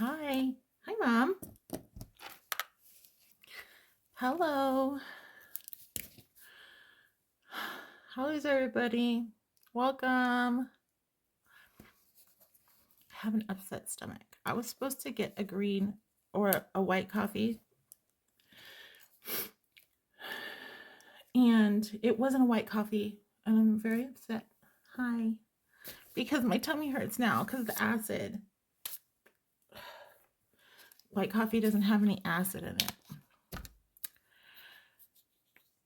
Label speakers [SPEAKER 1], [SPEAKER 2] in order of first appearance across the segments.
[SPEAKER 1] Hi. Hi, Mom. Hello. How is everybody? Welcome. I have an upset stomach. I was supposed to get a green or a white coffee, and it wasn't a white coffee, and I'm very upset. Hi. Because my tummy hurts now because of the acid. White coffee doesn't have any acid in it.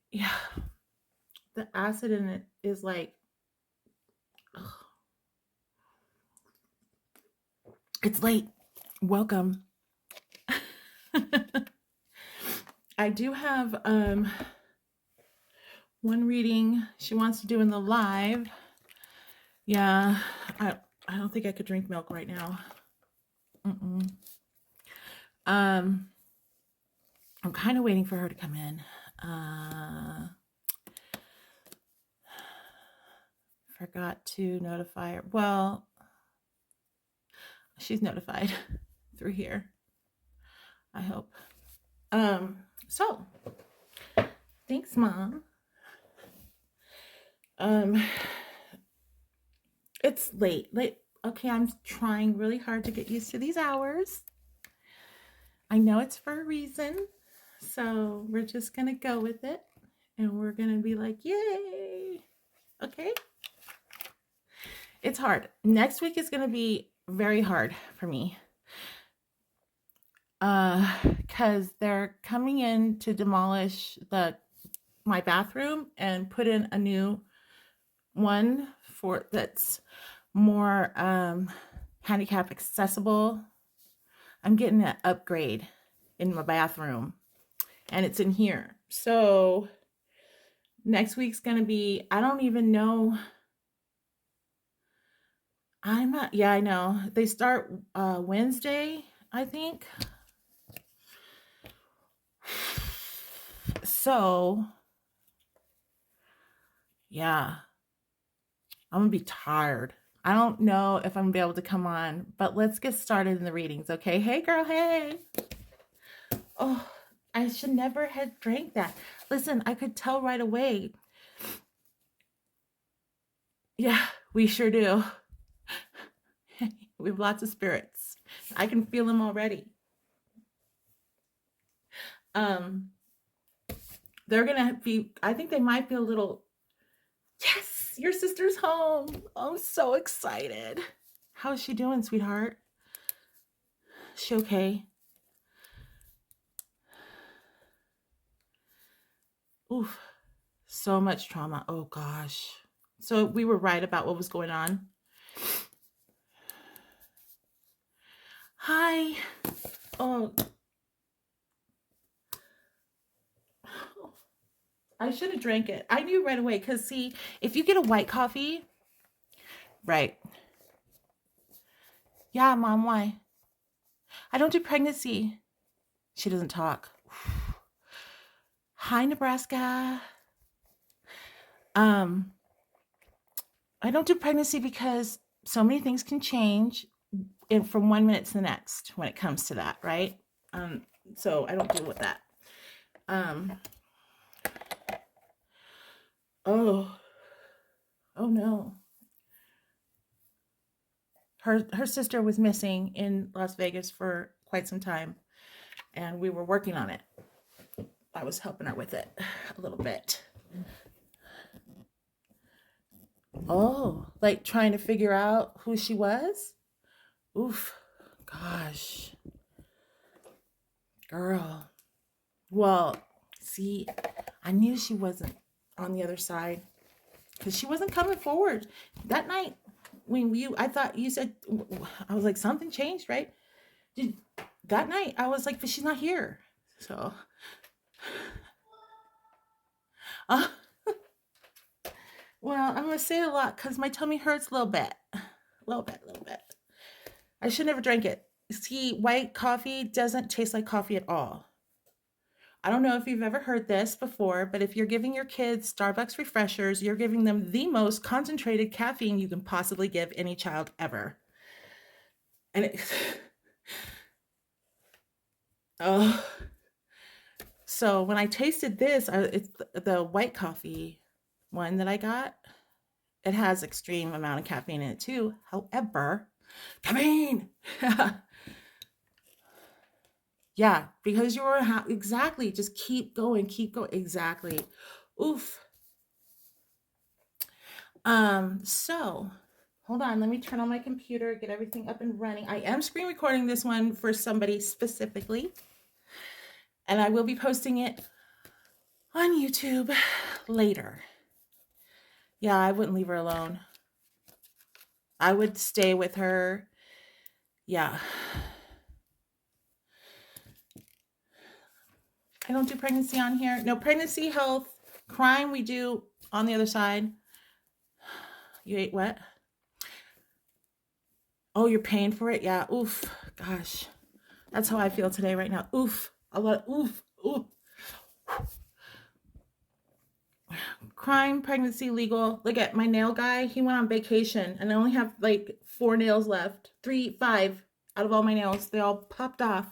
[SPEAKER 1] Yeah. The acid in it is like, ugh. It's late. Welcome. I do have one reading she wants to do in the live. Yeah, I don't think I could drink milk right now. Mm-mm. Um, I'm kind of waiting for her to come in. Forgot to notify her. Well, she's notified through here, I hope. So thanks, Mom. It's late. Okay, I'm trying really hard to get used to these hours. I know it's for a reason. So we're just gonna go with it and we're gonna be like, yay. Okay. It's hard. Next week is gonna be very hard for me. Because they're coming in to demolish my bathroom and put in a new one that's more handicap accessible. I'm getting an upgrade in my bathroom and it's in here. So next week's gonna be, I don't even know. I'm not, yeah, I know. They start Wednesday, I think. So yeah, I'm gonna be tired. I don't know if I'm gonna be able to come on, but let's get started in the readings, okay? Hey girl, hey. Oh, I should never have drank that. Listen, I could tell right away. Yeah, we sure do. We have lots of spirits. I can feel them already. Um, they're gonna be, I think they might be a little, yes, your sister's home. I'm so excited. How's she doing, sweetheart? She okay? Oof, so much trauma. Oh gosh. So we were right about what was going on. Hi. Oh, I should have drank it. I knew right away because see, if you get a white coffee, right? Yeah, Mom. Why? I don't do pregnancy. She doesn't talk. Hi, Nebraska. Um, I don't do pregnancy because so many things can change from 1 minute to the next when it comes to that, right? Um, so I don't deal with that. Um, oh, oh no. Her sister was missing in Las Vegas for quite some time, and we were working on it. I was helping her with it a little bit. Oh, like trying to figure out who she was? Oof, gosh, girl. Well, see, I knew she wasn't on the other side because she wasn't coming forward that night. When I thought you said, I was like, something changed, right? Did, that night, I was like, but she's not here. So, uh, well, I'm gonna say it a lot because my tummy hurts a little bit, a little bit, a little bit. I should never drink it. See, white coffee doesn't taste like coffee at all. I don't know if you've ever heard this before, but if you're giving your kids Starbucks refreshers, you're giving them the most concentrated caffeine you can possibly give any child ever. And it, Oh, so when I tasted this, it's the white coffee one that I got. It has extreme amount of caffeine in it too. However, caffeine. Yeah, because you were exactly. Just keep going, keep going. Exactly. Oof. So hold on, let me turn on my computer, get everything up and running. I am screen recording this one for somebody specifically, and I will be posting it on YouTube later. Yeah, I wouldn't leave her alone. I would stay with her. Yeah. I don't do pregnancy on here. No, pregnancy, health, crime we do on the other side. You ate what? Oh, you're paying for it? Yeah. Oof. Gosh. That's how I feel today right now. Oof. A lot of oof. Oof. Crime, pregnancy, legal. Look at my nail guy. He went on vacation and I only have like 4 nails left. 5 out of all my nails. They all popped off.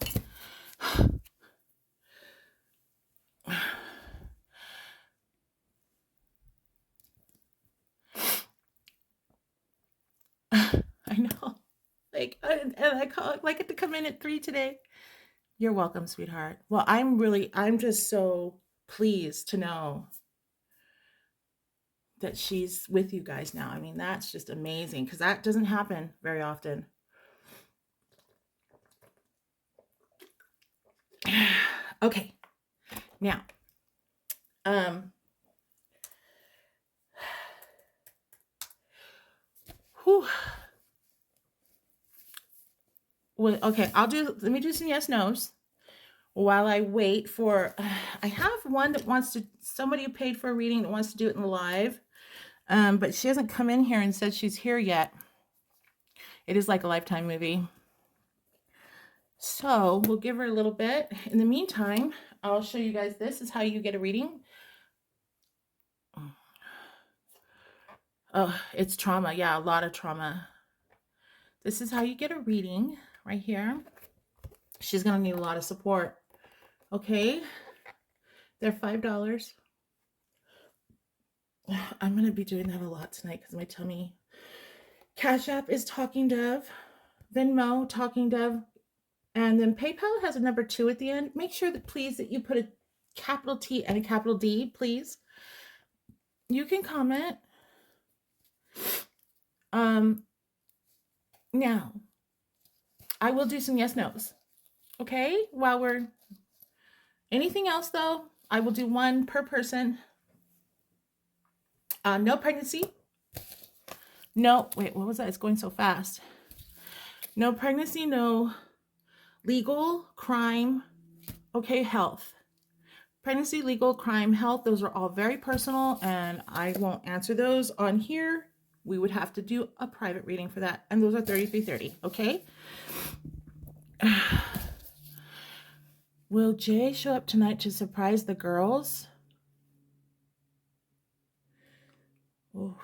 [SPEAKER 1] I know. Like, and I call like it to come in at 3 today. You're welcome, sweetheart. Well, I'm just so pleased to know that she's with you guys now. I mean, that's just amazing because that doesn't happen very often. Okay. Now, whew. Well, okay, let me do some yes nos while I wait for, I have one that somebody who paid for a reading that wants to do it in the live. But she hasn't come in here and said she's here yet. It is like a Lifetime movie. So we'll give her a little bit. In the meantime, I'll show you guys, this is how you get a reading. Oh, it's trauma. Yeah, a lot of trauma. This is how you get a reading right here. She's going to need a lot of support. Okay. They're $5. I'm going to be doing that a lot tonight because my tummy. Cash App is Talking Dove. Venmo, Talking Dove. And then PayPal has a number 2 at the end. Make sure that please that you put a capital T and a capital D, please. You can comment. Now, I will do some yes nos. Okay? While we're anything else though, I will do one per person. No pregnancy. No, wait, what was that? It's going so fast. No pregnancy, no legal, crime, okay, health. Pregnancy, legal, crime, health, those are all very personal and I won't answer those on here. We would have to do a private reading for that. And those are $33.30, okay? Will Jay show up tonight to surprise the girls? Oh.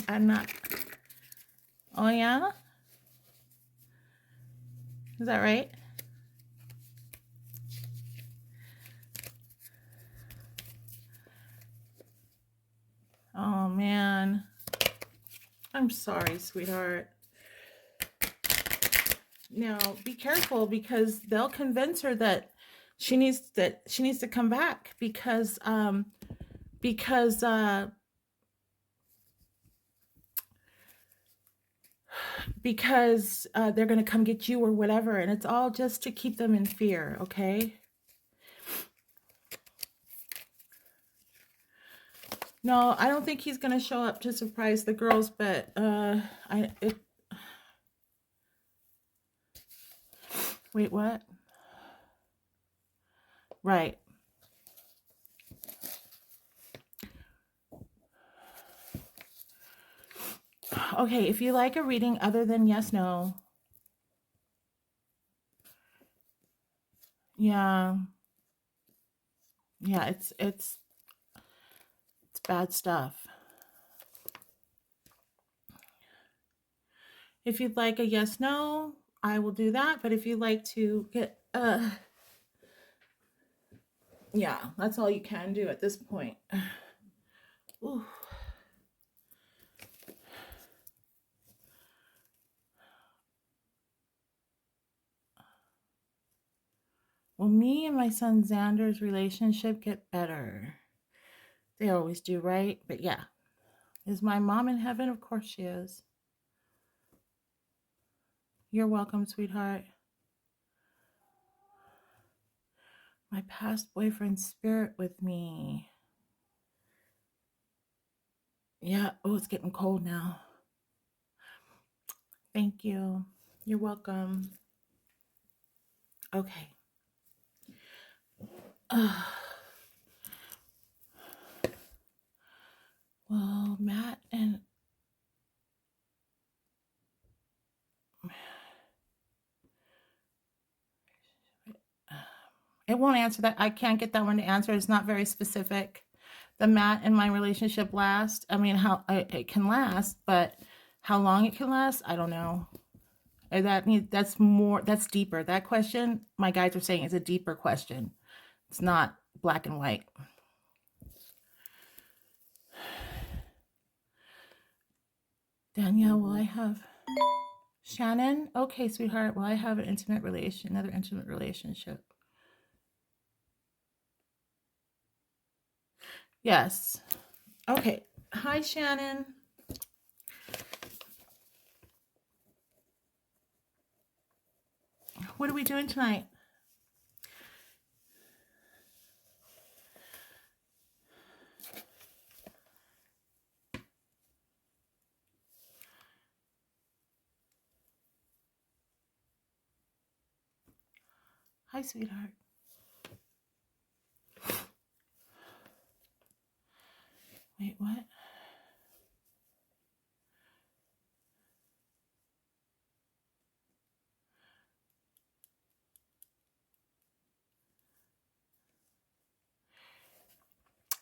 [SPEAKER 1] I'm not. Oh, yeah? Is that right? Oh, man. I'm sorry, sweetheart. Now, be careful because they'll convince her that she needs to come back because they're going to come get you or whatever, and it's all just to keep them in fear, okay? No, I don't think he's going to show up to surprise the girls, but wait, what? Right. Okay, if you like a reading other than yes, no. Yeah. Yeah, it's bad stuff. If you'd like a yes, no, I will do that. But if you'd like to get, yeah, that's all you can do at this point. Ooh. Will me and my son Xander's relationship get better? They always do, right? But yeah. Is my mom in heaven? Of course she is. You're welcome, sweetheart. My past boyfriend's spirit with me. Yeah. Oh, it's getting cold now. Thank you. You're welcome. Okay. Well, Matt and it won't answer that. I can't get that one to answer. It's not very specific. The Matt and my relationship last. I mean, how it can last, but how long it can last, I don't know. That's deeper. That question, my guides are saying, is a deeper question. It's not black and white. Danielle, will I have Shannon? Okay, sweetheart. Will I have another intimate relationship? Yes. Okay. Hi, Shannon. What are we doing tonight? Hi, sweetheart. Wait, what?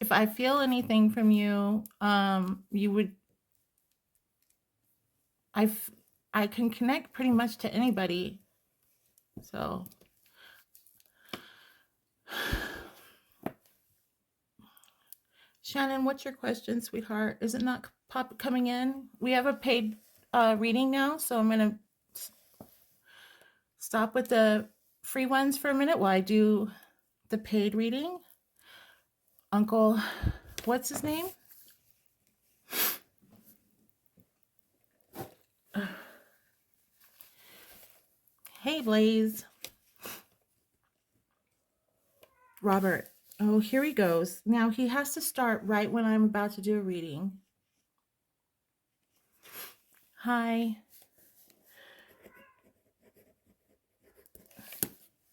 [SPEAKER 1] If I feel anything from you, you would, I can connect pretty much to anybody. So, Shannon, what's your question, sweetheart? Is it not coming in? We have a paid reading now, so I'm going to stop with the free ones for a minute while I do the paid reading. Uncle, what's his name? Hey, Blaze. Robert. Oh, here he goes. Now he has to start right when I'm about to do a reading. Hi.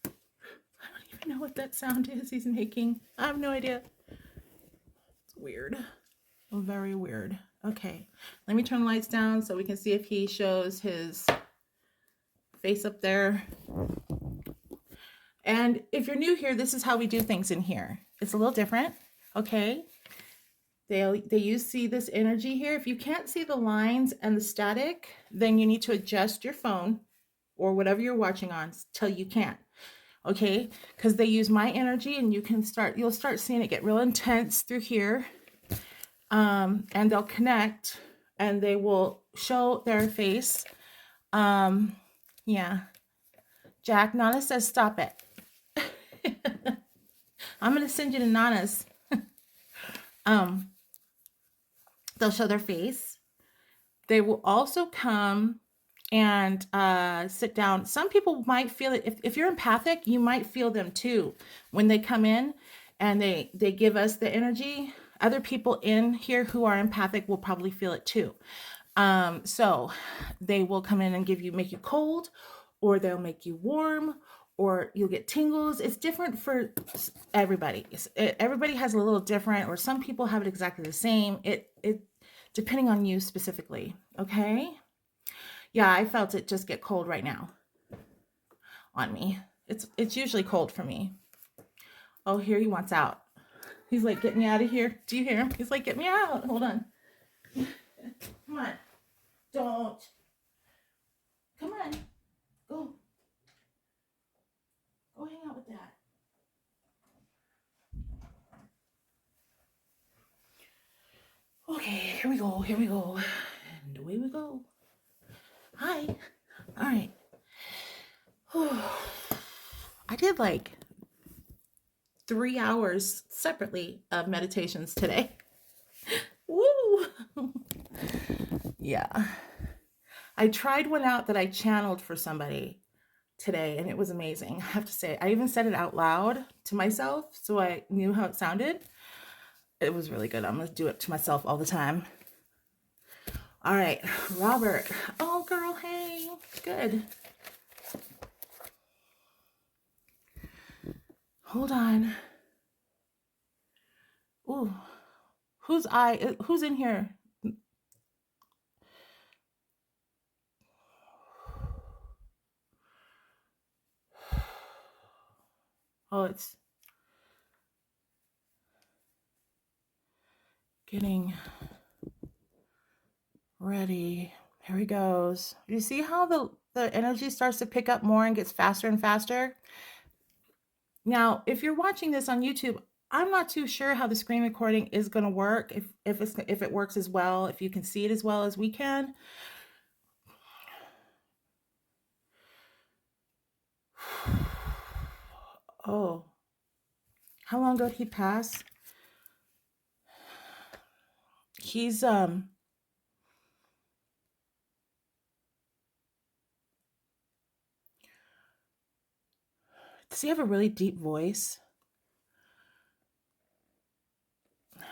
[SPEAKER 1] I don't even know what that sound is he's making. I have no idea. It's weird. Very weird. Okay. Let me turn the lights down so we can see if he shows his face up there. And if you're new here, this is how we do things in here. It's a little different. Okay. You see this energy here. If you can't see the lines and the static, then you need to adjust your phone or whatever you're watching on till you can. Okay, because they use my energy, and you'll start seeing it get real intense through here. And they'll connect, and they will show their face. Yeah. Jack, Nana says stop it. I'm gonna send you to Nana's. They'll show their face. They will also come and sit down. Some people might feel it. If you're empathic, you might feel them too when they come in and they give us the energy. Other people in here who are empathic will probably feel it too. So they will come in and make you cold, or they'll make you warm, or you'll get tingles. It's different for everybody. Everybody has a little different, or some people have it exactly the same. It depending on you specifically. Okay. Yeah, I felt it just get cold right now on me. It's usually cold for me. Oh, here he wants out. He's like, get me out of here. Do you hear him? He's like, get me out. Hold on. Come on. Don't. Come on. Go. Go hang out with Dad. Okay, here we go. Here we go. And away we go. Hi. All right. I did like 3 hours separately of meditations today. Woo! Yeah. I tried one out that I channeled for somebody today, and it was amazing. I have to say, I even said it out loud to myself so I knew how it sounded. It was really good. I'm going to do it to myself all the time. All right, Robert. Oh, girl, hey. Good. Hold on. Ooh. Who's in here? Oh, it's getting ready. Here he goes. You see how the energy starts to pick up more and gets faster and faster? Now, if you're watching this on YouTube, I'm not too sure how the screen recording is going to work. If it works as well, if you can see it as well as we can. Oh, how long ago did he pass? He's does he have a really deep voice?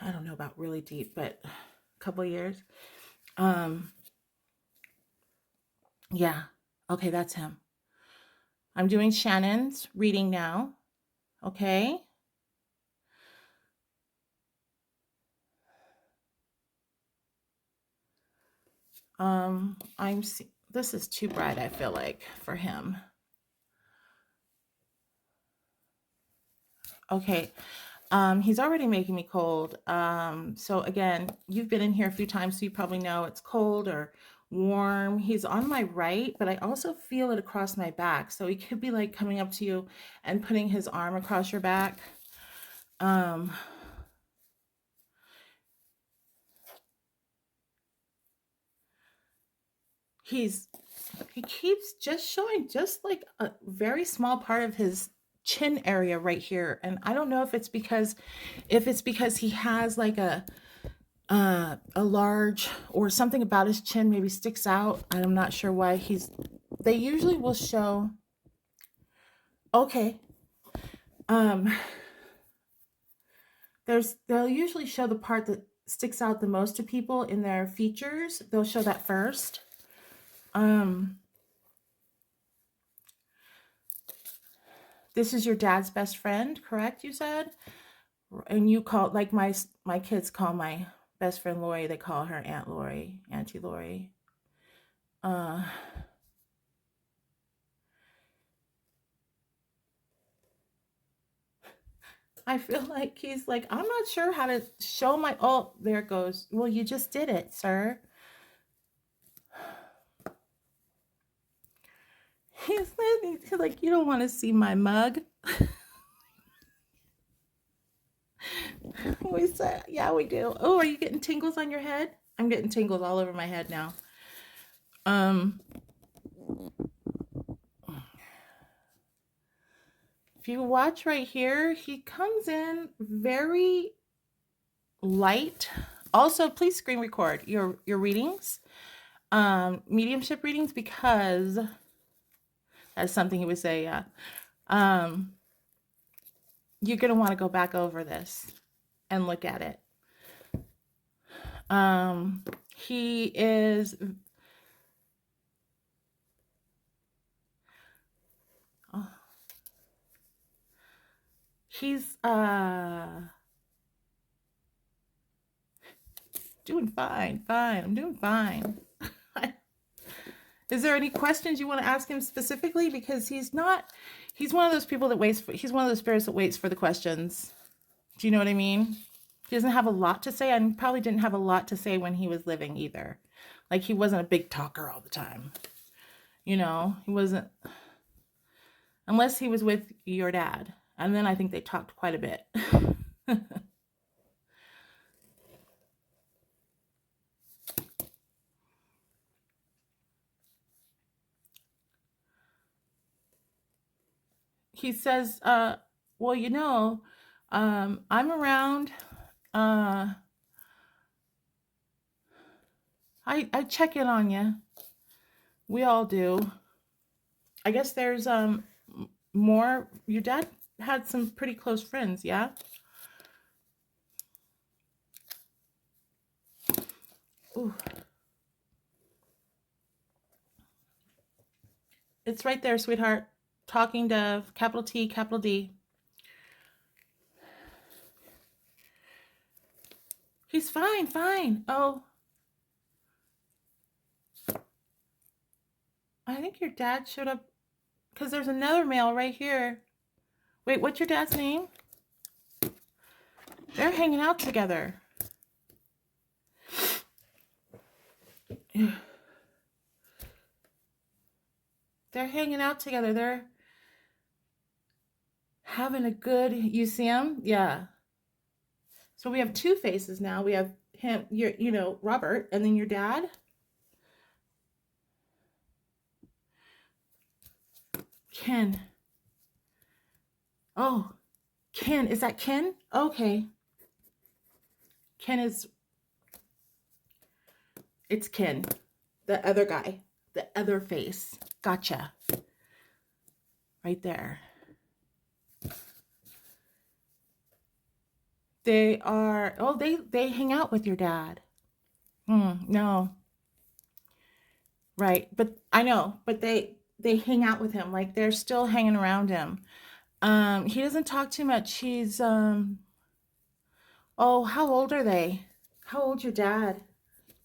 [SPEAKER 1] I don't know about really deep, but a couple of years. Yeah. Okay, that's him. I'm doing Shannon's reading now. Okay. This is too bright, I feel like, for him. Okay. He's already making me cold. So again, you've been in here a few times, so you probably know it's cold or warm. He's on my right, but I also feel it across my back. So he could be like coming up to you and putting his arm across your back. He keeps just showing just like a very small part of his chin area right here. And I don't know if it's because he has like a large or something about his chin maybe sticks out. I'm not sure why they usually will show. Okay. They'll usually show the part that sticks out the most to people in their features. They'll show that first. This is your dad's best friend, correct? You said, and you call like my kids call my best friend Lori. They call her Aunt Lori, Auntie Lori. I feel like he's like, I'm not sure how to show my. Oh, there it goes. Well, you just did it, sir. He's like, you don't want to see my mug. We said, yeah, we do. Oh, are you getting tingles on your head? I'm getting tingles all over my head now. If you watch right here, he comes in very light. Also, please screen record your readings, mediumship readings, because that's something he would say. Yeah, you're gonna want to go back over this and look at it. He is. He's doing fine. I'm doing fine. Is there any questions you want to ask him specifically? Because he's one of those people that he's one of those spirits that waits for the questions. Do you know what I mean? He doesn't have a lot to say, and probably didn't have a lot to say when he was living either. Like, he wasn't a big talker all the time. You know, he wasn't, unless he was with your dad. And then I think they talked quite a bit. He says, well, you know, I'm around. Uh, I check in on you. We all do. I guess there's more. Your dad had some pretty close friends, yeah? Ooh. It's right there, sweetheart. Talking Dove, capital T, capital D. He's fine, fine. Oh, I think your dad showed up because there's another male right here. Wait, what's your dad's name? They're hanging out together. They're hanging out together. They're having a good, you see him? Yeah. So we have two faces now. We have him, you know, Robert, and then your dad. Ken. Oh, Ken. Is that Ken? Okay. Ken is, it's Ken. The other guy. The other face. Gotcha. Right there. They are, oh, they hang out with your dad. No. Right. But I know, but they hang out with him. Like they're still hanging around him. He doesn't talk too much. He's oh, how old are they? How old's your dad?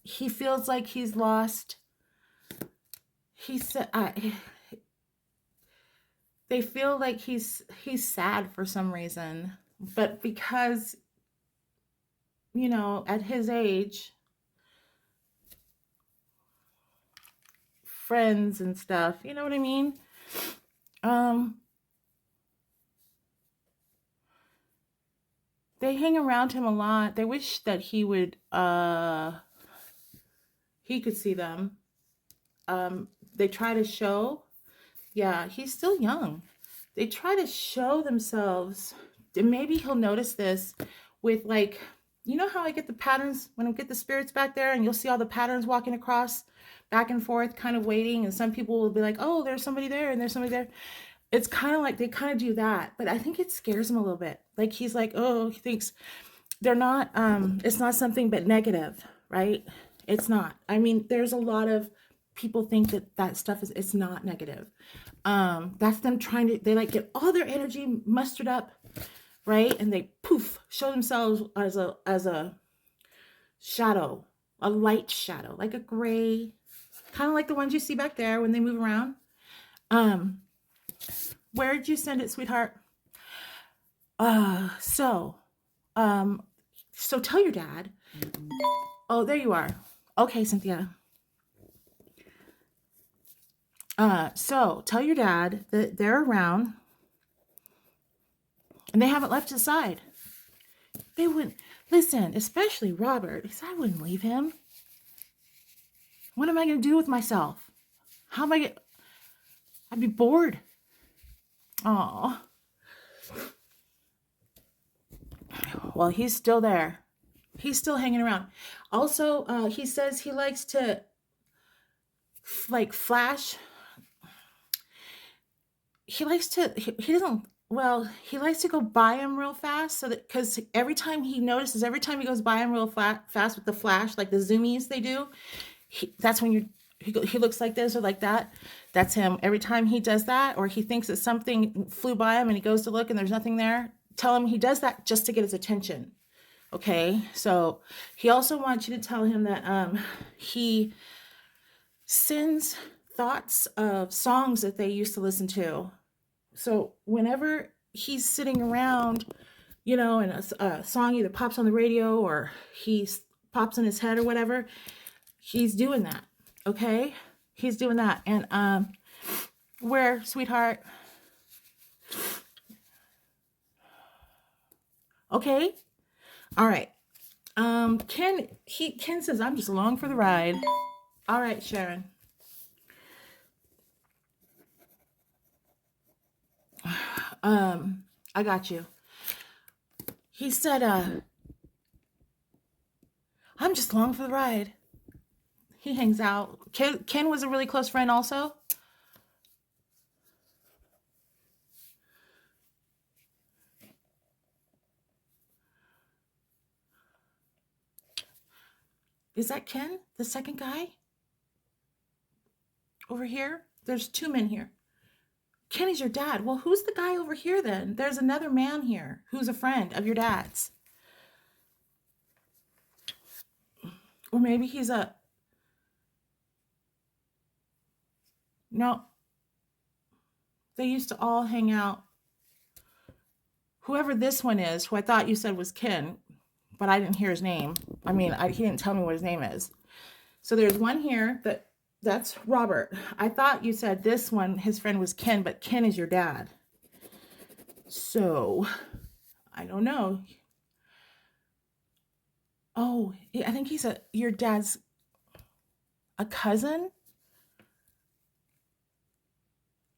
[SPEAKER 1] He feels like he's lost. He said they feel like he's sad for some reason. But because, you know, at his age, friends and stuff, you know what I mean? Um they hang around him a lot. They wish that he could see them. They try to show, yeah, he's still young. They try to show themselves. And maybe he'll notice this with, like, you know how I get the patterns when I get the spirits back there, and you'll see all the patterns walking across back and forth, kind of waiting. And some people will be like, oh, there's somebody there and there's somebody there. It's kind of like they kind of do that, but I think it scares him a little bit. Like he's like, oh, he thinks they're not, it's not something but negative, right? It's not. I mean, there's a lot of people think that that stuff is, it's not negative. That's them trying to, they like get all their energy mustered up, right? And they poof, show themselves as a shadow, a light shadow, like a gray, kind of like the ones you see back there when they move around. Where did you send it, sweetheart? So tell your dad. Oh, there you are. Okay, Cynthia. So tell your dad that they're around and they haven't left his side. They wouldn't listen, especially Robert, because I wouldn't leave him. What am I going to do with myself? How am I going to, I'd be bored. Oh. Well, he's still there. He's still hanging around. Also, he says he likes to like flash. He likes to, he doesn't, well, he likes to go by him real fast so that, because every time he notices, every time he goes by him real fast with the flash, like the zoomies they do, that's when he looks like this or like that. That's him. Every time he does that, or he thinks that something flew by him and he goes to look and there's nothing there, tell him he does that just to get his attention. Okay. So he also wants you to tell him that he sends thoughts of songs that they used to listen to. So whenever he's sitting around, you know, and a song either pops on the radio or he pops in his head or whatever, he's doing that. Okay. he's doing that. And where, sweetheart? Okay. All right. Ken says, I'm just along for the ride. All right, Sharon. I got you. He said, I'm just along for the ride. He hangs out. Ken was a really close friend also. Is that Ken, the second guy? Over here? There's two men here. Kenny's your dad. Well, who's the guy over here then? There's another man here who's a friend of your dad's. Or maybe he's a... No. They used to all hang out. Whoever this one is, who I thought you said was Ken, but I didn't hear his name. I mean, he didn't tell me what his name is. So there's one here that's Robert. I thought you said this one, his friend was Ken, but Ken is your dad. So, I don't know. Oh, I think he's your dad's a cousin.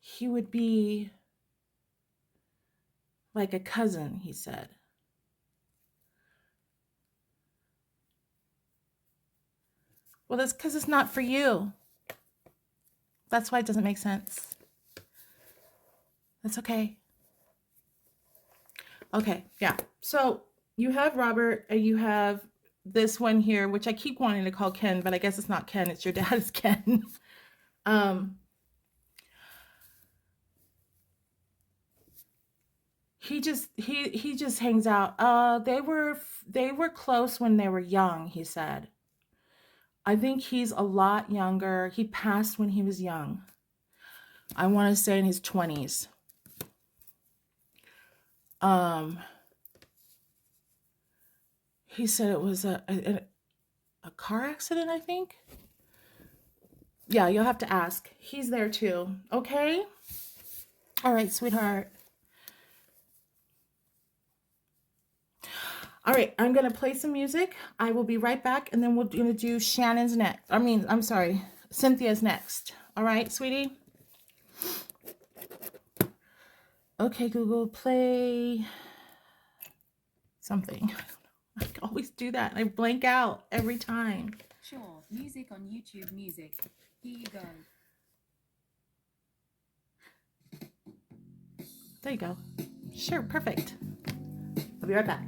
[SPEAKER 1] He would be like a cousin, he said. Well, that's because it's not for you. That's why it doesn't make sense. That's okay. Okay, yeah. So you have Robert and you have this one here, which I keep wanting to call Ken, but I guess it's not Ken. It's your dad's Ken. He just hangs out. They were close when they were young, he said. I think he's a lot younger. He passed when he was young. I want to say in his 20s. He said it was a car accident, I think. Yeah, you'll have to ask. He's there too. Okay? All right, sweetheart. All right, I'm going to play some music. I will be right back, and then we're going to do Shannon's next. I'm sorry, Cynthia's next. All right, sweetie? Okay, Google, play something. I always do that. I blank out every time.
[SPEAKER 2] Sure, music on YouTube Music. Here you go.
[SPEAKER 1] There you go. Sure, perfect. I'll be right back.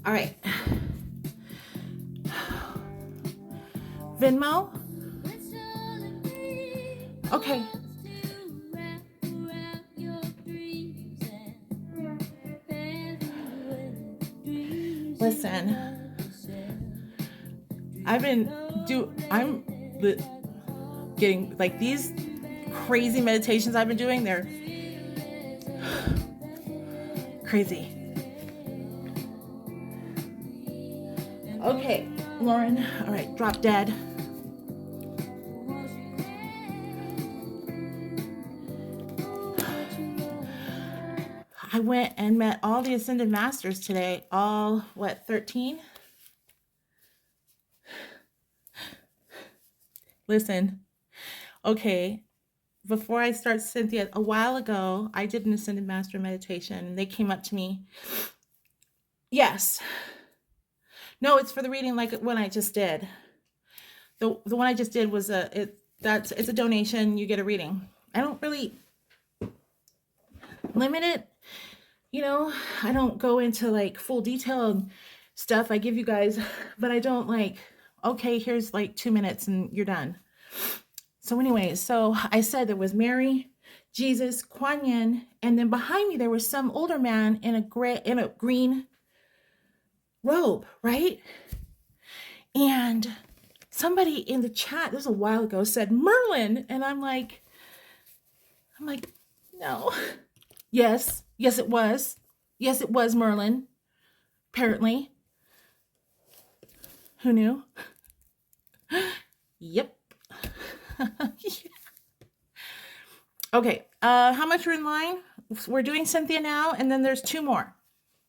[SPEAKER 1] All right. Venmo. Okay. Listen, I'm getting like these crazy meditations I've been doing. They're crazy. Okay, Lauren. All right, drop dead. I went and met all the Ascended Masters today. All, 13? Listen, okay, before I start, Cynthia, a while ago, I did an Ascended Master meditation, and they came up to me. Yes. No, it's for the reading like one I just did. The one I just did was it's a donation, you get a reading. I don't really limit it. I don't go into like full detail and stuff. I give you guys, but I don't like, okay, here's like 2 minutes and you're done. So anyway, so I said there was Mary, Jesus, Kuan Yin, and then behind me there was some older man in a green robe, right? And somebody in the chat, this was a while ago, said Merlin, and I'm like, no. Yes, it was. Yes, it was Merlin. Apparently. Who knew? Yep. Okay, how much are in line? We're doing Cynthia now, and then there's 2 more.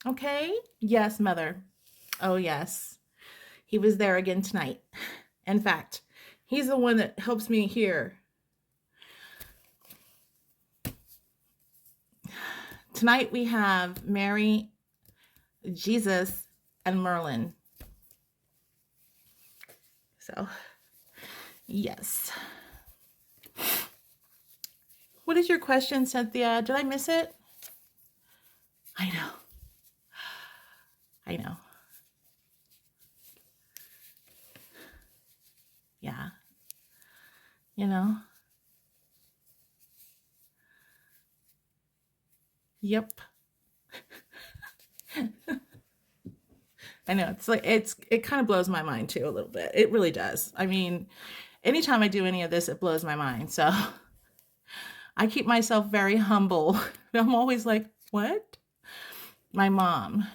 [SPEAKER 1] Okay? Yes, mother. Oh, yes. He was there again tonight. In fact, he's the one that helps me here. Tonight we have Mary, Jesus, and Merlin. So, yes. What is your question, Cynthia? Did I miss it? I know. Yeah. Yep. I know. It's like it kind of blows my mind too a little bit. It really does. I mean, anytime I do any of this, it blows my mind. So I keep myself very humble. I'm always like, what? My mom.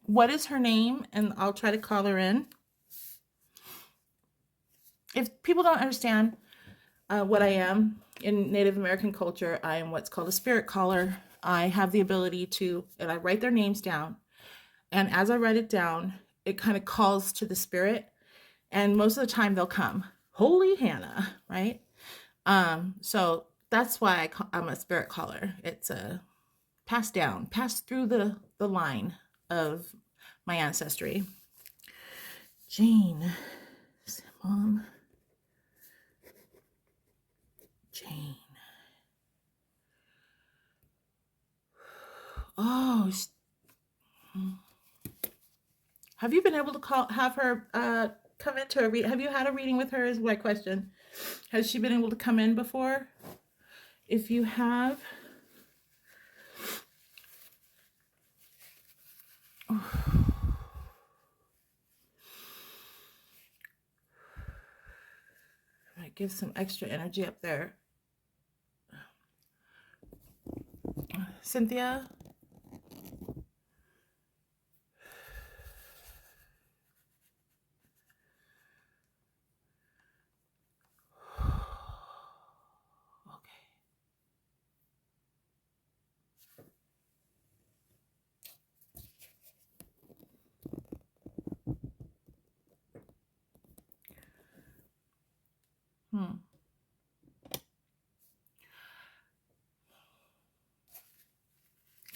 [SPEAKER 1] What is her name? And I'll try to call her in. If people don't understand what I am in Native American culture, I am what's called a spirit caller. I have the ability to, and I write their names down. And as I write it down, it kind of calls to the spirit. And most of the time they'll come. Holy Hannah, right? So that's why I'm a spirit caller. It's a passed through the line of my ancestry. Jane, Mom, Jane. Oh, have you been able to have her come into a read? Have you had a reading with her? Is my question. Has she been able to come in before? If you have, might give some extra energy up there. Cynthia?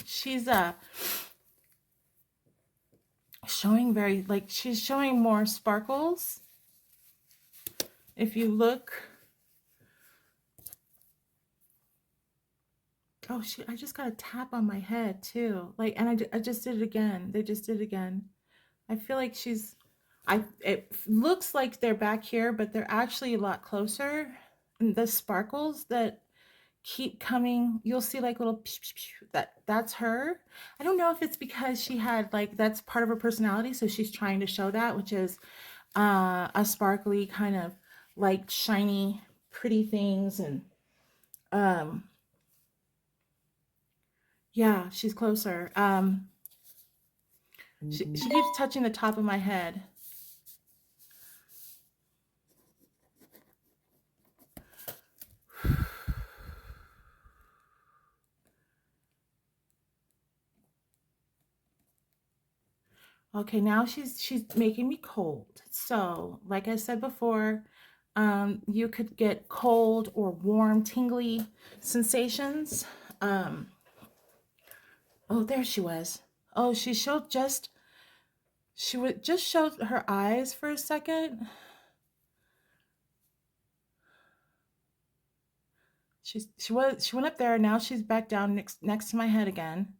[SPEAKER 1] She's showing she's showing more sparkles. If you look, Oh, I just got a tap on my head too. Like, and I just did it again. They just did it again. I feel like it looks like they're back here, but they're actually a lot closer. And the sparkles that keep coming, you'll see like little that's her. I don't know if it's because she had like, that's part of her personality. So she's trying to show that, which is a sparkly kind of like shiny, pretty things. And um, yeah, she's closer. She keeps touching the top of my head. Okay, now she's making me cold. So, like I said before, you could get cold or warm, tingly sensations. Um, oh, there she was. Oh, she would just showed her eyes for a second. She went up there. Now she's back down next to my head again.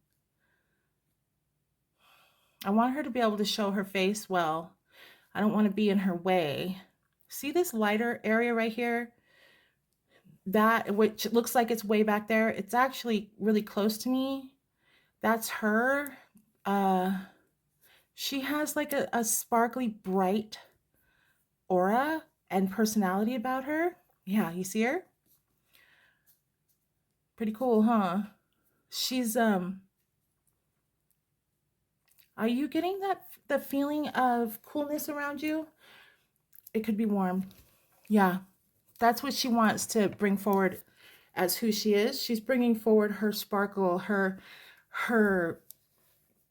[SPEAKER 1] I want her to be able to show her face well. I don't want to be in her way. See this lighter area right here? That, which looks like it's way back there, it's actually really close to me. That's her. She has like a sparkly, bright aura and personality about her. Yeah, you see her? Pretty cool, huh? She's are you getting the feeling of coolness around you? It could be warm. Yeah, that's what she wants to bring forward as who she is. She's bringing forward her sparkle, her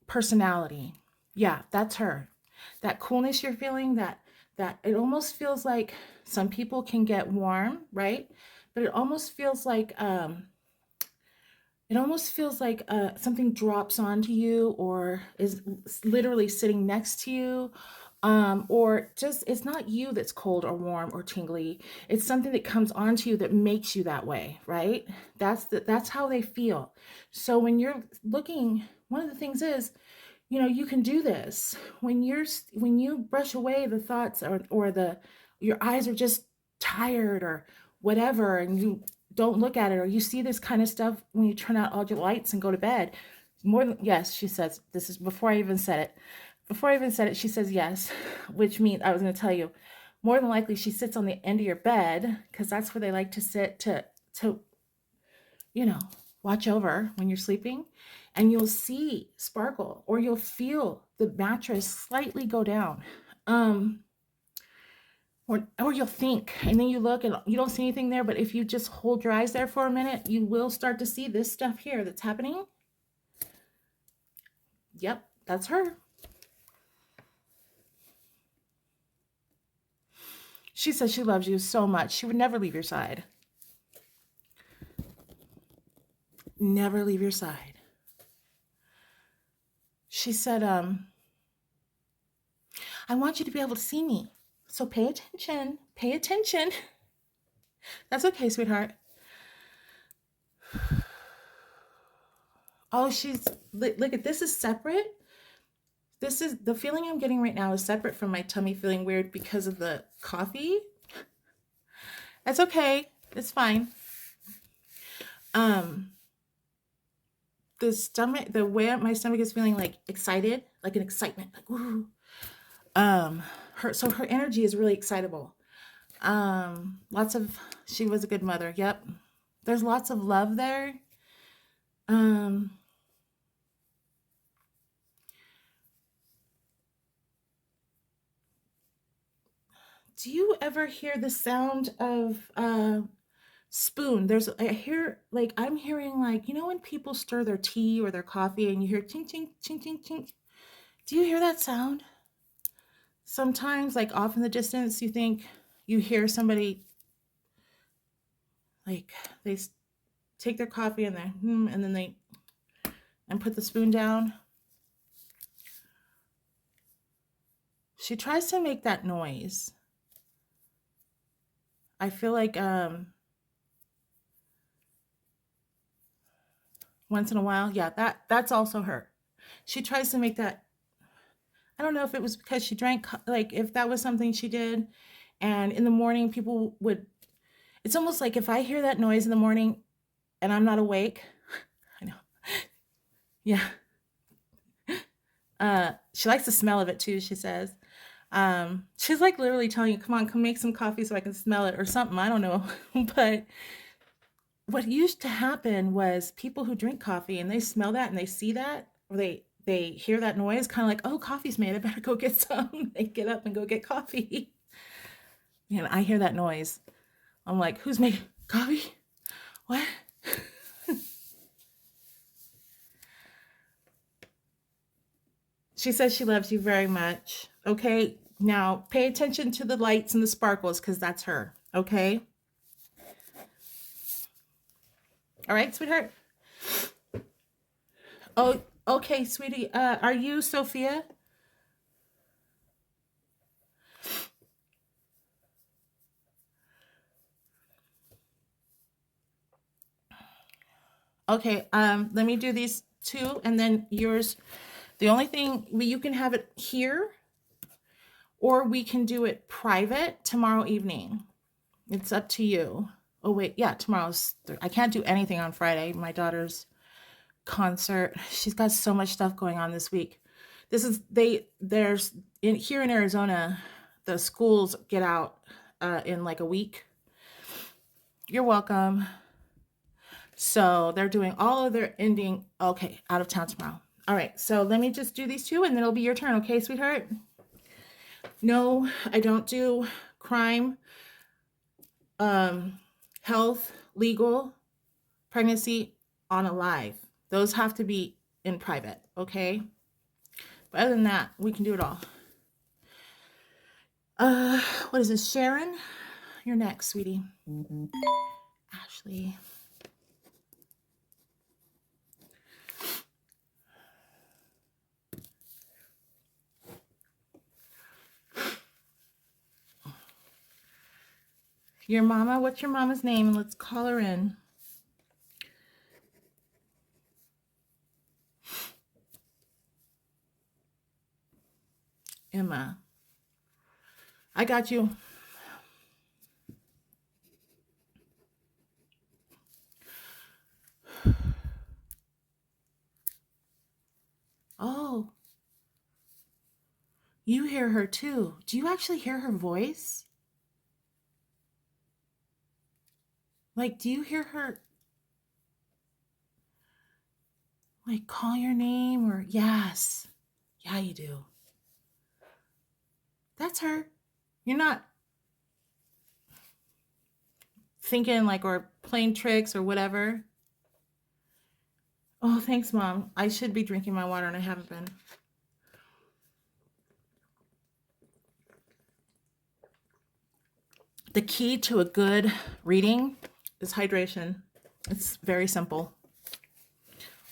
[SPEAKER 1] personality. Yeah, that's her. That coolness you're feeling, that it almost feels like some people can get warm, right? But it almost feels like something drops onto you or is literally sitting next to you. Or just it's not you that's cold or warm or tingly. It's something that comes onto you that makes you that way, right? That's how they feel. So when you're looking, one of the things is, you can do this when you brush away the thoughts, or your eyes are just tired or whatever, and you don't look at it, or you see this kind of stuff when you turn out all your lights and go to bed. More than yes, she says, this is before I even said it. Before I even said it, she says yes, which means I was going to tell you, more than likely she sits on the end of your bed because that's where they like to sit to you know, watch over when you're sleeping, and you'll see sparkle, or you'll feel the mattress slightly go down. Or you'll think, and then you look and you don't see anything there, but if you just hold your eyes there for a minute, you will start to see this stuff here that's happening. Yep, that's her. She says she loves you so much. She would never leave your side. Never leave your side. She said, I want you to be able to see me. So pay attention. Pay attention. That's okay, sweetheart. Oh, look at this, is separate. This is the feeling I'm getting right now is separate from my tummy feeling weird because of the coffee. That's okay. It's fine. The way my stomach is feeling like excited, like an excitement, like ooh. Her energy is really excitable. She was a good mother. Yep. There's lots of love there. Do you ever hear the sound of spoon? I'm hearing like, when people stir their tea or their coffee and you hear ching ching ching ching ching. Do you hear that sound? Sometimes, like off in the distance, you hear somebody, like they take their coffee and and then they put the spoon down. She tries to make that noise. I feel like once in a while. Yeah, that's also her. She tries to make that. I don't know if it was because she drank, like if that was something she did, and in the morning people would. It's almost like if I hear that noise in the morning and I'm not awake. I know. Yeah. She likes the smell of it too. She says. She's like literally telling you, "Come on, come make some coffee so I can smell it or something." I don't know, but what used to happen was people who drink coffee and they smell that and they see that or they hear that noise, kind of like, oh, coffee's made, I better go get some. They get up and go get coffee. And I hear that noise, I'm like, who's making coffee? What? She says she loves you very much. Okay, now pay attention to the lights and the sparkles because that's her. Okay, all right, sweetheart. Oh, okay, sweetie. Are you Sophia? Okay, let me do these two and then yours. The only thing you can have it here or we can do it private tomorrow evening. It's up to you. Oh wait, yeah, I can't do anything on Friday. My daughter's concert. She's got so much stuff going on this week. There's here in Arizona, the schools get out in like a week. You're welcome. So they're doing all of their ending. Okay, out of town tomorrow. All right, so let me just do these two and then it'll be your turn, okay, sweetheart? No, I don't do crime, health, legal, pregnancy on a live. Those have to be in private, okay? But other than that, we can do it all. What is this, Sharon? You're next, sweetie. Ashley. Your mama, what's your mama's name? And let's call her in. Emma. I got you. Oh, you hear her too. Do you actually hear her voice? Like, do you hear her like call your name or yes? Yeah, you do. That's her. You're not thinking like or playing tricks or whatever. Oh, thanks, Mom. I should be drinking my water and I haven't been. The key to a good reading is hydration. It's very simple.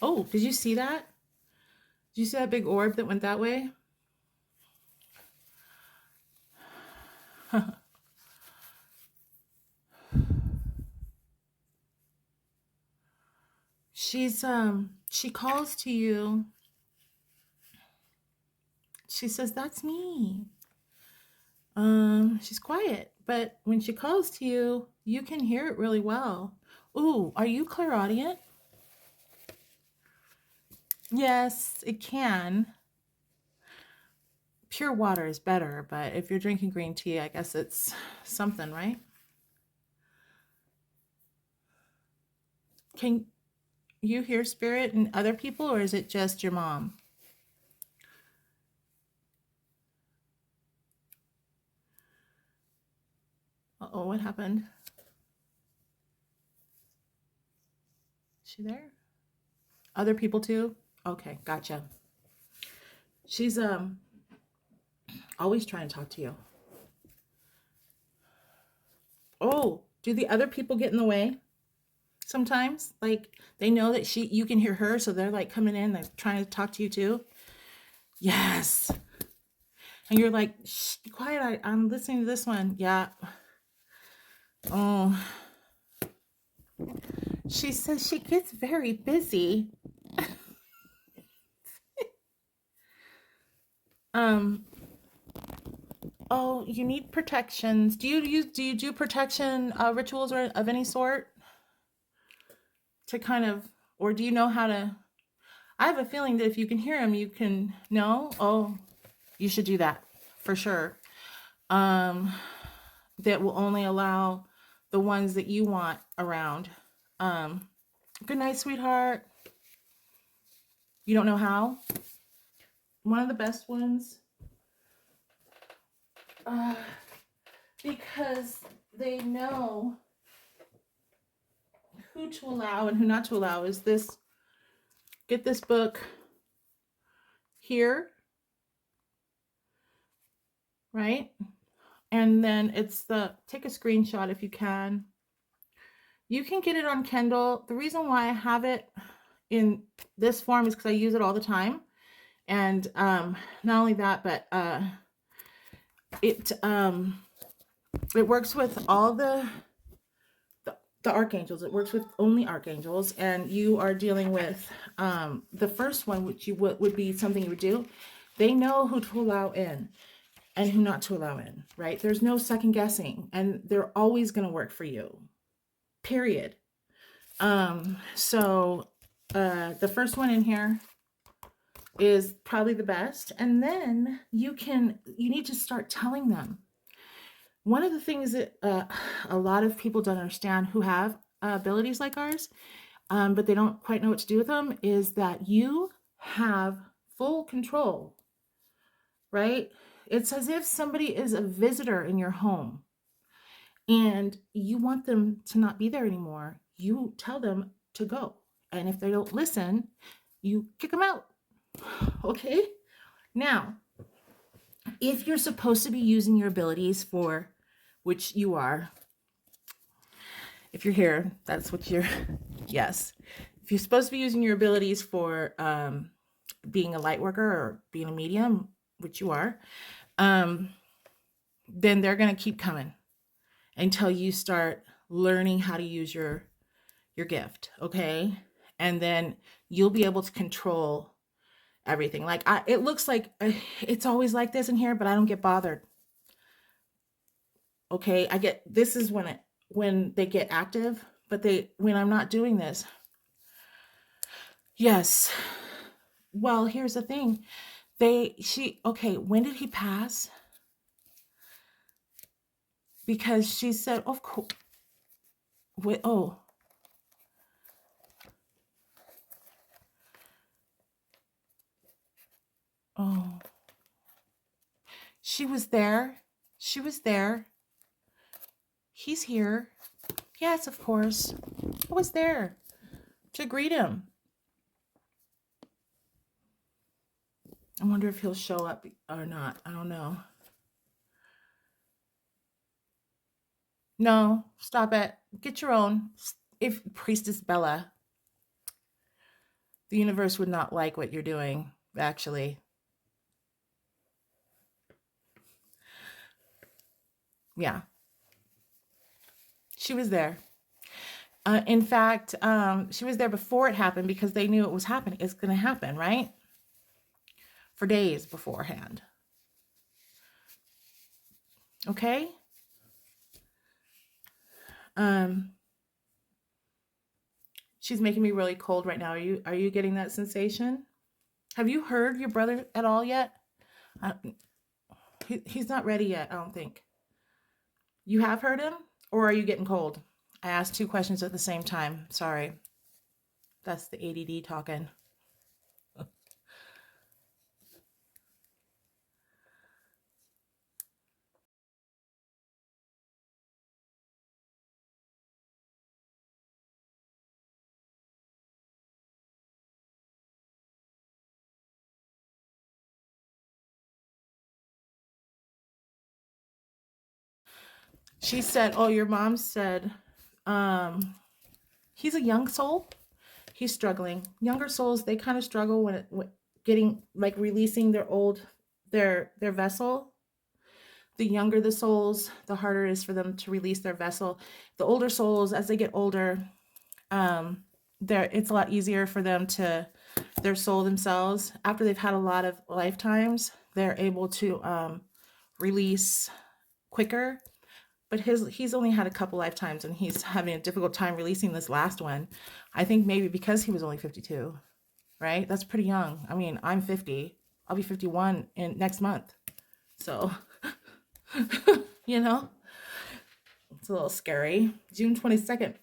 [SPEAKER 1] Oh, did you see that? Did you see that big orb that went that way? She calls to you. She says, "That's me." She's quiet, but when she calls to you, you can hear it really well. Ooh, are you clairaudient? Yes, it can. Pure water is better, but if you're drinking green tea, I guess it's something, right? Can you hear spirit in other people, or is it just your mom? Uh-oh, what happened? Is she there? Other people too? Okay, gotcha. She's always trying to talk to you. Oh, do the other people get in the way sometimes? Like they know that you can hear her, so they're like coming in, they're trying to talk to you too. Yes. And you're like, shh, be quiet. I'm listening to this one. Yeah. Oh. She says she gets very busy. Um, oh, you need protections. Do you do protection rituals or of any sort to kind of, or do you know how to? I have a feeling that if you can hear him, you can know. Oh, you should do that for sure. Um, that will only allow the ones that you want around. Um, Good night, sweetheart. You don't know how? One of the best ones, uh, because they know who to allow and who not to allow, is this, get this book here, right? And then it's take a screenshot if you can. You can get it on Kindle. The reason why I have it in this form is because I use it all the time. And not only that, but it works with all the archangels. It works with only archangels, and you are dealing with the first one, which you would be something you would do. They know who to allow in and who not to allow in, right? There's no second guessing, and they're always going to work for you, period. So the first one in here is probably the best, and then you need to start telling them. One of the things that a lot of people don't understand who have abilities like ours, but they don't quite know what to do with them, is that you have full control, right? It's as if somebody is a visitor in your home and you want them to not be there anymore. You tell them to go. And if they don't listen, you kick them out. Okay? Now, if you're supposed to be using your abilities for, which you are, if you're here, that's what you're, yes. If you're supposed to be using your abilities for being a light worker or being a medium, which you are, then they're going to keep coming until you start learning how to use your gift, okay? And then you'll be able to control everything. Like it looks like it's always like this in here, but I don't get bothered. Okay, this is when they get active, but when I'm not doing this. Yes. Well, here's the thing. Okay, when did he pass? Because she said, of course. Wait, oh. Oh. She was there. She was there. He's here. Yes, of course. I was there to greet him. I wonder if he'll show up or not. I don't know. No, stop it. Get your own. If Priestess Bella, the universe would not like what you're doing, actually. Yeah. She was there. In fact, she was there before it happened because they knew it was happening. It's going to happen, right? For days beforehand. Okay? She's making me really cold right now. Are you getting that sensation? Have you heard your brother at all yet? He's not ready yet, I don't think. You have heard him, or are you getting cold? I asked two questions at the same time. Sorry. That's the ADD talking. She said, oh, your mom said, he's a young soul. He's struggling. Younger souls, they kind of struggle when getting, like, releasing their vessel. The younger the souls, the harder it is for them to release their vessel. The older souls, as they get older, it's a lot easier for them to their soul themselves after they've had a lot of lifetimes. They're able to release quicker. But he's only had a couple lifetimes and he's having a difficult time releasing this last one. I think maybe because he was only 52, right? That's pretty young. I mean, I'm 50. I'll be 51 in next month. So, you know, it's a little scary. June 22nd.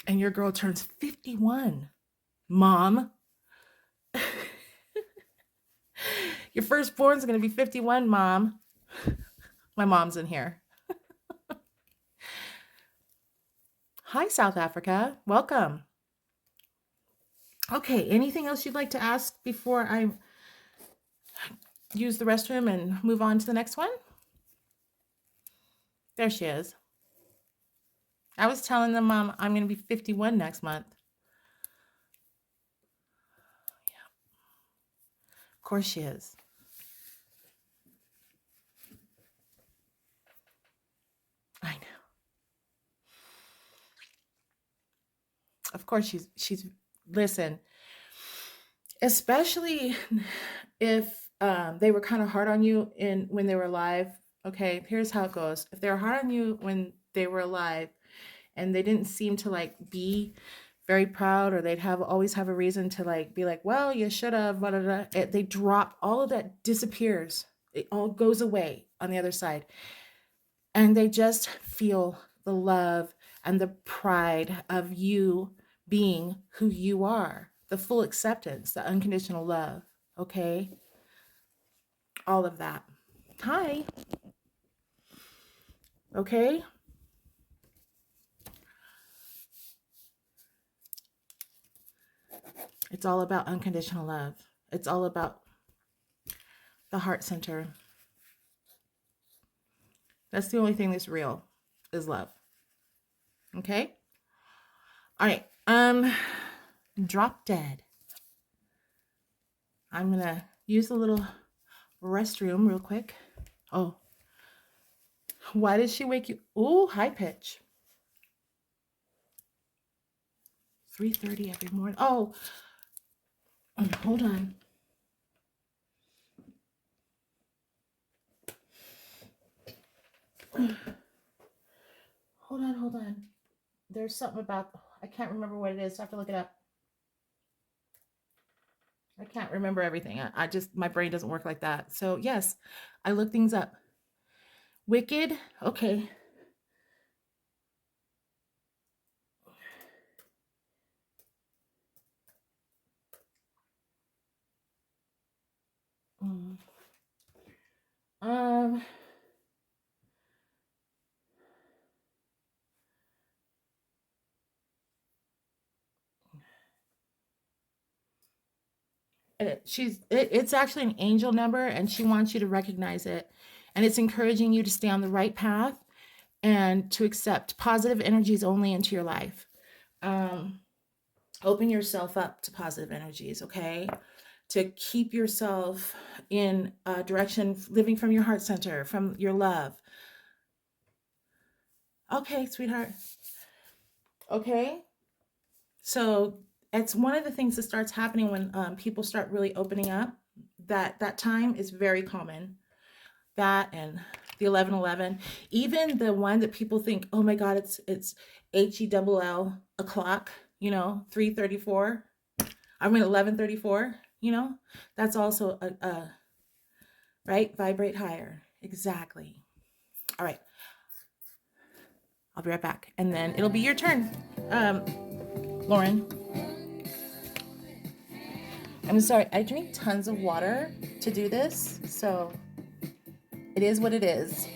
[SPEAKER 1] And your girl turns 51. Mom. Your firstborn's going to be 51, Mom. My mom's in here. Hi, South Africa. Welcome. Okay, anything else you'd like to ask before I use the restroom and move on to the next one? There she is. I was telling them, Mom, I'm going to be 51 next month. Yeah. Of course she is. I know. Of course she's listen, especially if they were kind of hard on you when they were alive. Okay, here's how it goes. If they were hard on you when they were alive and they didn't seem to like be very proud, or they'd always have a reason to like be like, well, you should have, blah, blah, blah. They drop, all of that disappears. It all goes away on the other side. And they just feel the love and the pride of you being who you are, the full acceptance, the unconditional love. Okay? All of that. Hi. Okay? It's all about unconditional love. It's all about the heart center. That's the only thing that's real, is love. Okay? All right. Drop dead. I'm going to use the little restroom real quick. Oh. Why did she wake you? Oh, high pitch. 3:30 every morning. Oh, hold on. Hold on. There's something about, I can't remember what it is. So I have to look it up. I can't remember everything. I just, my brain doesn't work like that. So yes, I look things up. Wicked. Okay. Um, it's actually an angel number, and she wants you to recognize it, and it's encouraging you to stay on the right path and to accept positive energies only into your life. Open yourself up to positive energies, okay? To keep yourself in a direction, living from your heart center, from your love. Okay, sweetheart. Okay. So it's one of the things that starts happening when people start really opening up. That time is very common. That and the 11:11, even the one that people think, oh my God, it's HELL o'clock, 3:34. I mean 11:34. That's also a right, vibrate higher. Exactly. All right. I'll be right back, and then it'll be your turn, Lauren. I'm sorry, I drink tons of water to do this, so it is what it is.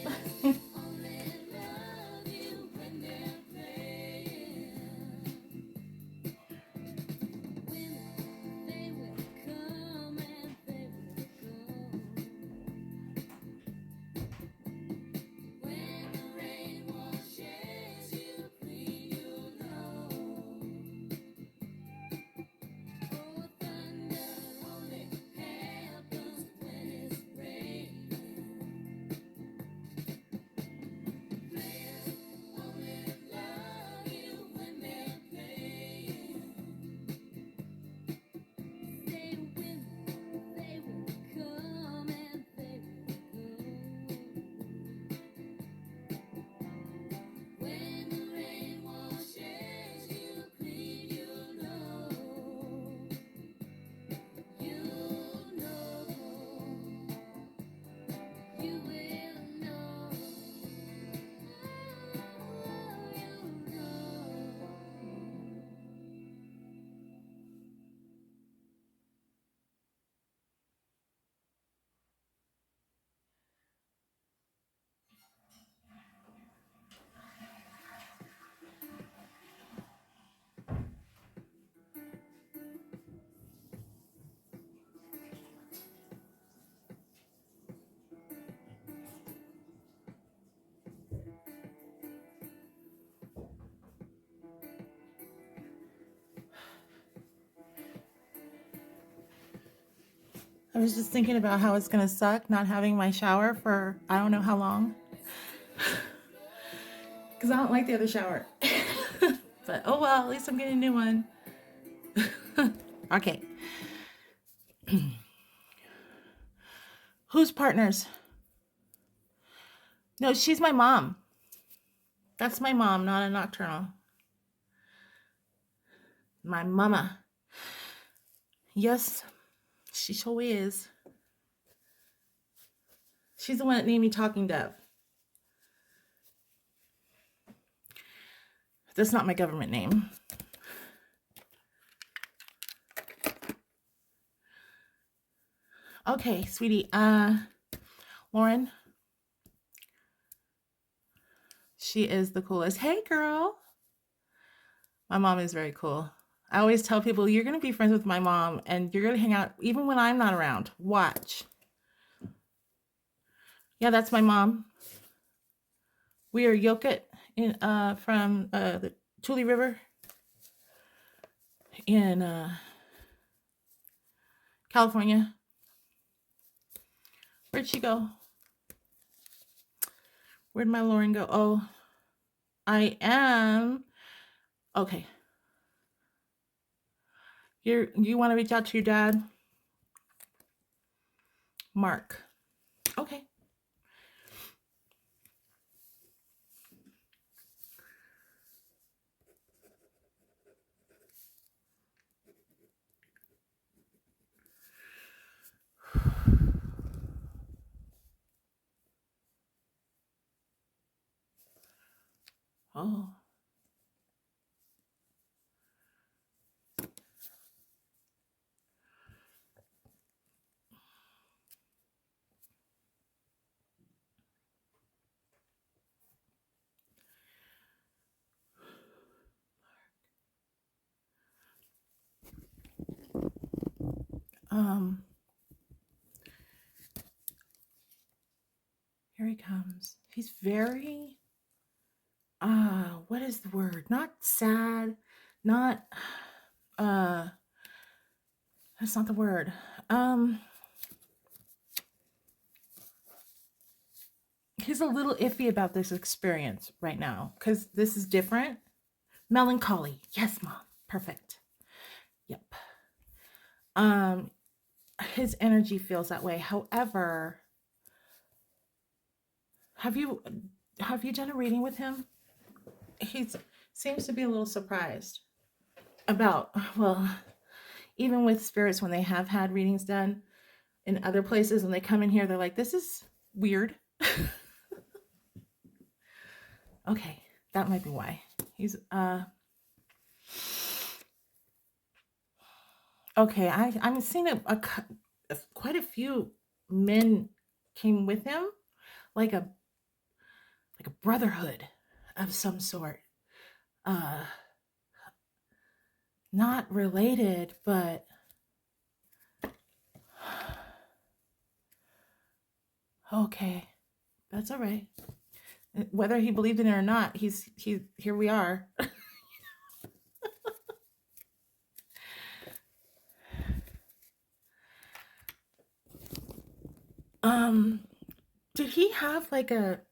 [SPEAKER 1] I was just thinking about how it's gonna suck not having my shower for I don't know how long. Because I don't like the other shower. But oh well, at least I'm getting a new one. Okay. Who's partners? No, she's my mom. That's my mom, not a nocturnal. My mama. Yes, she sure is. She's the one that named me Talking Dove. That's not my government name. Okay, sweetie. Lauren. She is the coolest. Hey, girl. My mom is very cool. I always tell people, you're going to be friends with my mom and you're going to hang out even when I'm not around. Watch. Yeah, that's my mom. We are Yokut from the Tule River in California. Where'd she go? Where'd my Lauren go? Oh, I am. Okay. You want to reach out to your dad? Mark. Okay. Oh. Here he comes. He's very what is the word? Not sad, not that's not the word. He's a little iffy about this experience right now because this is different. Melancholy. Yes, mom. Perfect. Yep. His energy feels that way. However, have you done a reading with him? He seems to be a little surprised about, well, even with spirits when they have had readings done in other places and they come in here, they're like, this is weird. Okay, that might be why. He's okay, I'm seeing quite a few men came with him, like a brotherhood of some sort. Not related, but okay, that's all right. Whether he believed in it or not, he's here we are. Did he have like a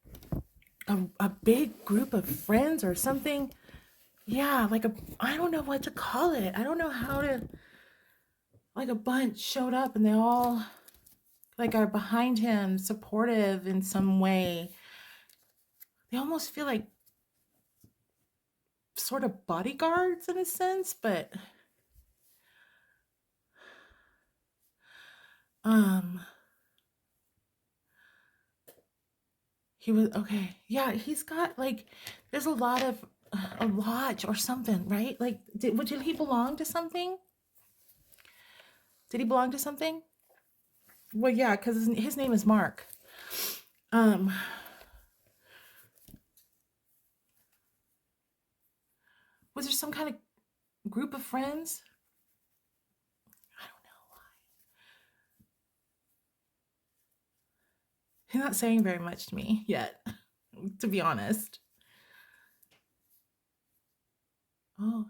[SPEAKER 1] big group of friends or something? Yeah, like I don't know what to call it. I don't know how to, like a bunch showed up and they all like are behind him, supportive in some way. They almost feel like sort of bodyguards in a sense, but he was okay. Yeah, he's got like there's a lot of a lodge or something, right? Like did he belong to something? Did he belong to something? Well, yeah, because his name is Mark. Was there some kind of group of friends? I don't know why. He's not saying very much to me yet, to be honest. Oh,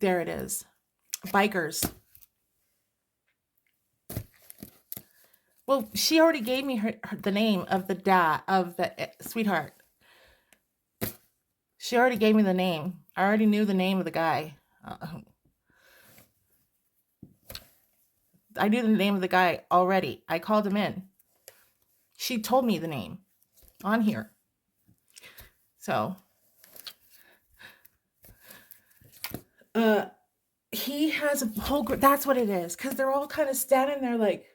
[SPEAKER 1] there it is. Bikers. Well, she already gave me the name of the dad of the sweetheart. She already gave me the name. I already knew the name of the guy. I knew the name of the guy already. I called him in. She told me the name on here. So, he has a whole group. That's what it is. Because they're all kind of standing there like,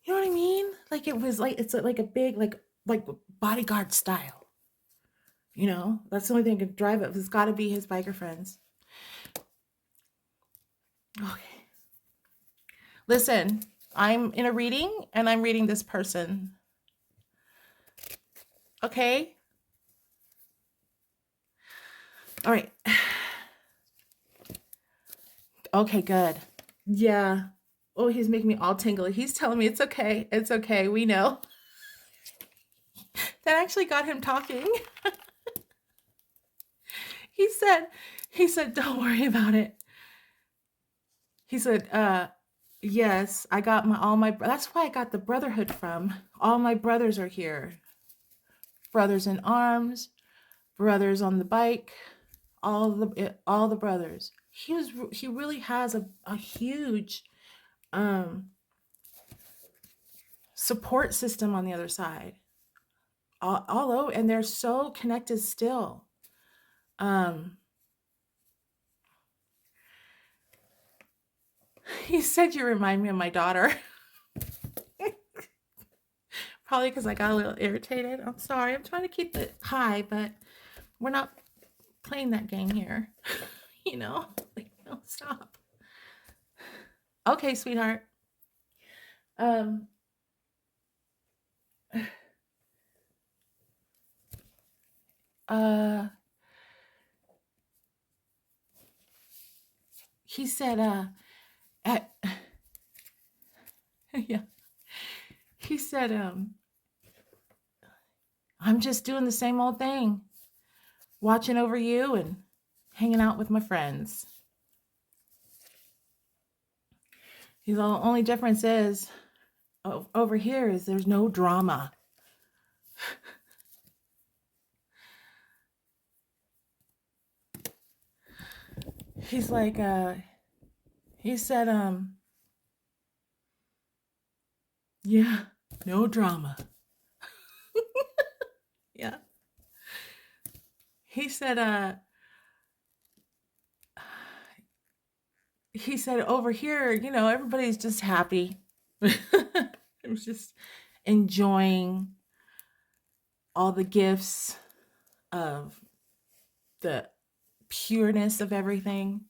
[SPEAKER 1] you know what I mean? Like it was like, it's like a big, like bodyguard style. You know, that's the only thing I could drive it. It's got to be his biker friends. Okay. Listen, I'm in a reading and I'm reading this person. Okay. All right. Okay, good. Yeah. Oh, he's making me all tingly. He's telling me it's okay. It's okay. We know. That actually got him talking. he said, don't worry about it. He said, yes, I got that's why I got the brotherhood from. All my brothers are here. Brothers in arms, brothers on the bike, all the brothers. He really has a huge support system on the other side. All over, and they're so connected still. He said you remind me of my daughter. Probably because I got a little irritated. I'm sorry. I'm trying to keep it high, but we're not playing that game here. You know? Like, no, stop. Okay, sweetheart. He said, yeah. He said, I'm just doing the same old thing, watching over you and hanging out with my friends. The only difference is over here is there's no drama. He's like, he said, yeah, no drama. Yeah. He said, over here, you know, everybody's just happy. It was just enjoying all the gifts of the pureness of everything.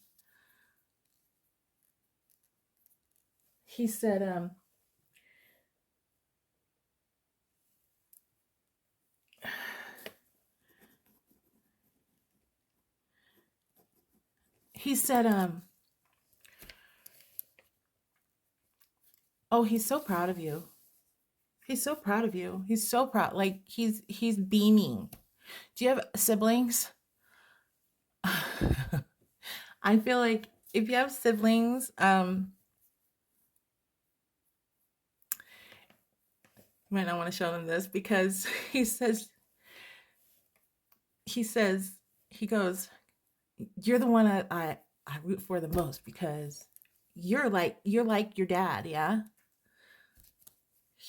[SPEAKER 1] He said, oh, he's so proud of you. He's so proud of you. He's so proud. Like he's beaming. Do you have siblings? I feel like if you have siblings, you might not want to show them this because he goes, you're the one I root for the most because you're like your dad, yeah.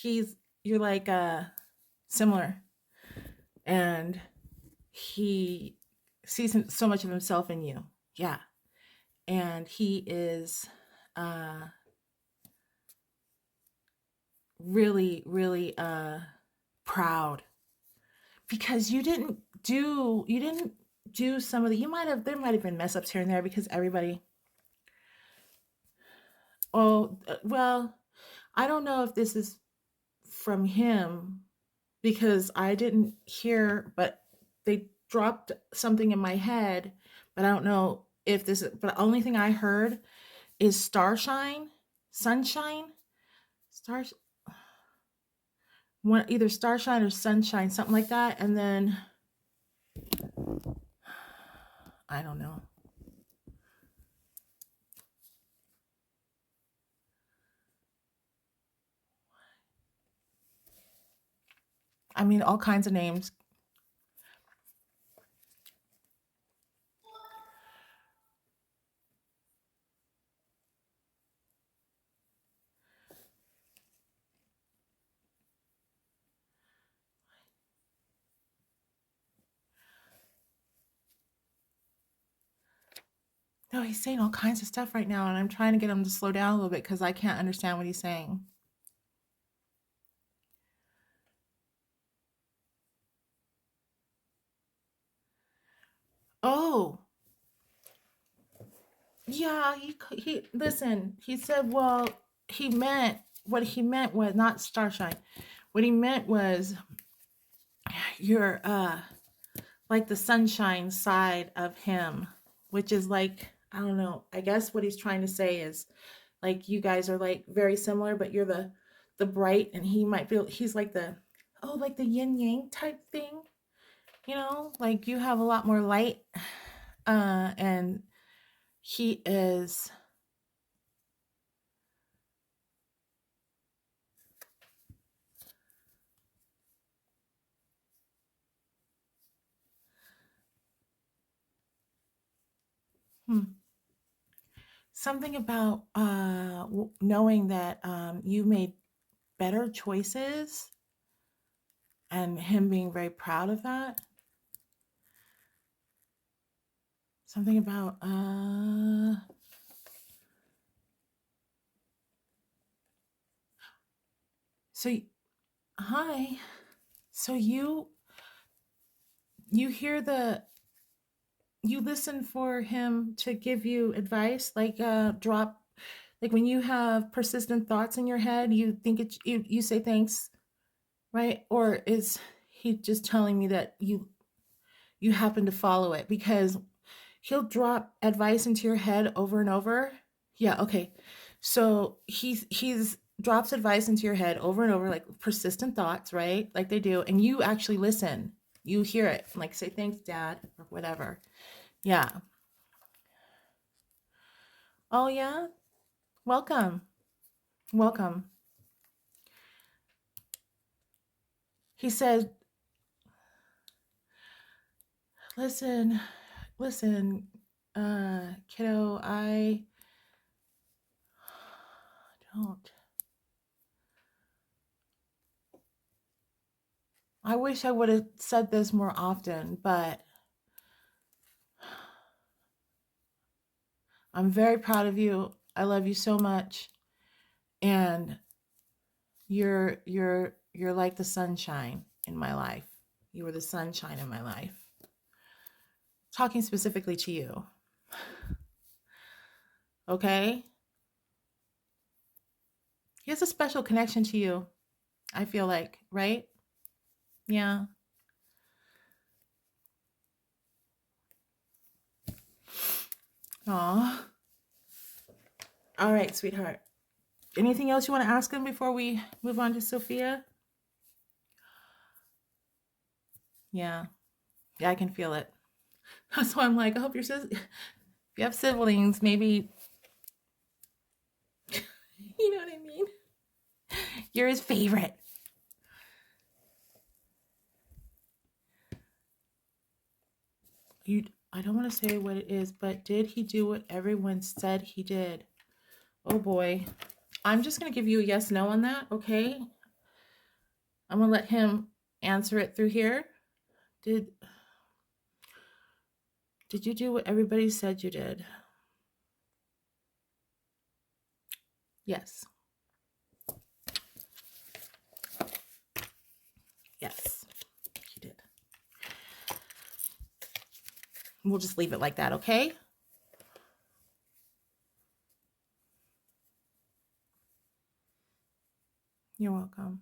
[SPEAKER 1] You're like similar, and he sees so much of himself in you, yeah. And he is really, really proud because you didn't do some of the, there might have been mess ups here and there because everybody, well, I don't know if this is from him because I didn't hear, but they dropped something in my head, but I don't know if this is, but the only thing I heard is sunshine, stars, one, either starshine or sunshine, something like that. And then I don't know. I mean, all kinds of names. No, he's saying all kinds of stuff right now, and I'm trying to get him to slow down a little bit because I can't understand what he's saying. Oh, yeah, he listen, he said, well, he meant what he meant was not starshine. What he meant was you're like the sunshine side of him, which is like, I don't know. I guess what he's trying to say is like you guys are like very similar, but you're the bright and he might feel he's like the oh, like the yin yang type thing, like you have a lot more light and he is hmm, something about knowing that you made better choices and him being very proud of that. Something about so hi. So you hear you listen for him to give you advice, like drop, like when you have persistent thoughts in your head, you think you say thanks, right? Or is he just telling me that you happen to follow it? Because he'll drop advice into your head over and over. Yeah, okay. So he's drops advice into your head over and over, like persistent thoughts, right? Like they do, and you actually listen. You hear it, like say thanks, Dad, or whatever. Yeah. Oh yeah. Welcome. Welcome. He said, listen, listen, kiddo, I don't. I wish I would have said this more often, but I'm very proud of you. I love you so much. And you're like the sunshine in my life. You were the sunshine in my life. Talking specifically to you. Okay? He has a special connection to you, I feel like, right? Yeah. Aw. All right, sweetheart. Anything else you want to ask him before we move on to Sophia? Yeah. Yeah, I can feel it. That's why I'm like, I hope if you have siblings, maybe, you know what I mean? You're his favorite. I don't want to say what it is, but did he do what everyone said he did? Oh boy. I'm just going to give you a yes, no on that, okay? I'm going to let him answer it through here. Did you do what everybody said you did? Yes. Yes, he did. We'll just leave it like that, okay? You're welcome.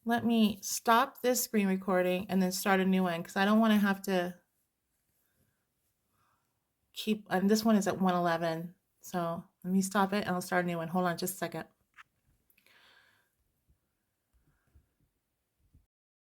[SPEAKER 1] Let me stop this screen recording and then start a new one because I don't want to have to keep, and this one is at 111. So let me stop it and I'll start a new one. Hold on just a second.